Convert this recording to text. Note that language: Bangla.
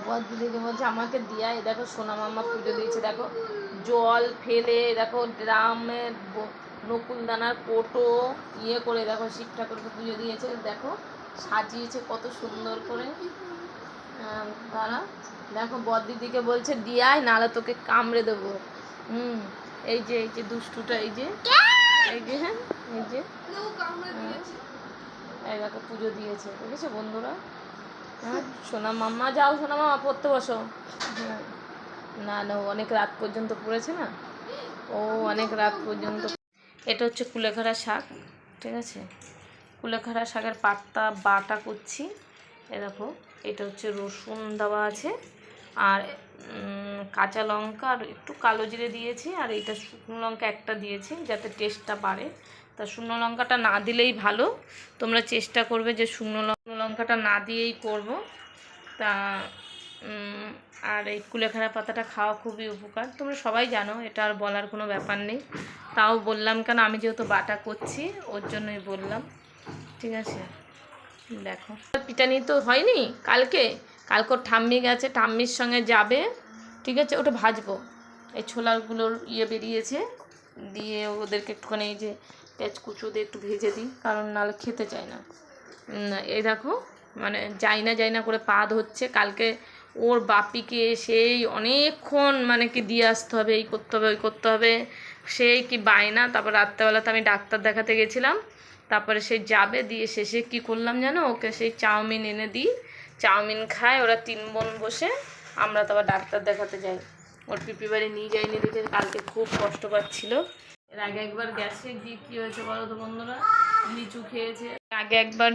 বড়দিদিকে বলছে আমাকে দিয়াই। দেখো সোনা মাম্মা পুজো দিয়েছে, দেখো জল ফেলে, দেখো ড্রামের নকুলদানার কোটো ইয়ে করে, দেখো শিব ঠাকুরকে পুজো দিয়েছে, দেখো সাজিয়েছে কত সুন্দর করে। তারা দেখো বড়দিদিকে বলছে দিয়াই, নাহলে তোকে কামড়ে দেবো। এই যে দুষ্টুটা, এই যে এই যে হ্যাঁ এই যে এই দেখো পুজো দিয়েছে, দেখেছো বন্ধুরা। হ্যাঁ সোনা মাম্মা, যাও সোনা মাম্মা পড়তে বসো। হ্যাঁ না না, ও অনেক রাত পর্যন্ত পড়েছে না, ও অনেক রাত পর্যন্ত। এটা হচ্ছে কুলেখাড়া শাক, ঠিক আছে, কুলেখাড়া শাকের পাতা বাটা করছি। এ দেখো এটা হচ্ছে রসুন দেওয়া আছে, আর কাঁচা লঙ্কা আর একটু কালো জিরে দিয়েছি, আর এইটা শুকনো লঙ্কা একটা দিয়েছি যাতে টেস্টটা বাড়ে। তা শুকনো লঙ্কাটা না দিলেই ভালো, তোমরা চেষ্টা করবে যে শুকনো লঙ্কাটা না দিয়েই করব। তা আর এই কুলেখাড়া পাতাটা খাওয়া খুবই উপকার, তোমরা সবাই জানো, এটা আর বলার কোনো ব্যাপার নেই। তাও বললাম কেন, আমি যেহেতু বাটা করছি ওর জন্যই বললাম, ঠিক আছে। দেখো পিটানি তো হয়নি কালকে ওর ঠাম্মি গেছে, ঠাম্মির সঙ্গে যাবে, ঠিক আছে। ওটা ভাজবো, এই ছোলাগুলোর ইয়ে বেরিয়েছে, দিয়ে ওদেরকে একটুখানি এই যে পেঁয়াজ কুচো দিয়ে একটু ভেজে দিই, কারণ নাহলে খেতে চায় না। এই দেখো মানে যাই না করে পা ধরছে। কালকে ওর বাপিকে সেই অনেকক্ষণ মানে কি দিয়ে আসতে হবে, এই করতে হবে ওই করতে হবে, সেই কি বায়না। তারপর রাত্রেবেলাতে আমি ডাক্তার দেখাতে গেছিলাম, তারপরে সে যাবে, দিয়ে শেষে কি করলাম জানো, ওকে সেই চাউমিন এনে দিই, চাউমিন খায় ওরা 3 বোন বসে, আমরা তো আবার ডাক্তার দেখাতে যাই। ওর পিপি বাড়ি নিয়ে যাইনি দেখে কালকে খুব কষ্ট পাচ্ছিল। এর আগে একবার গ্যাসে দিয়ে কী হয়েছে বলো তো বন্ধুরা, লিচু খেয়েছে, আগে একবার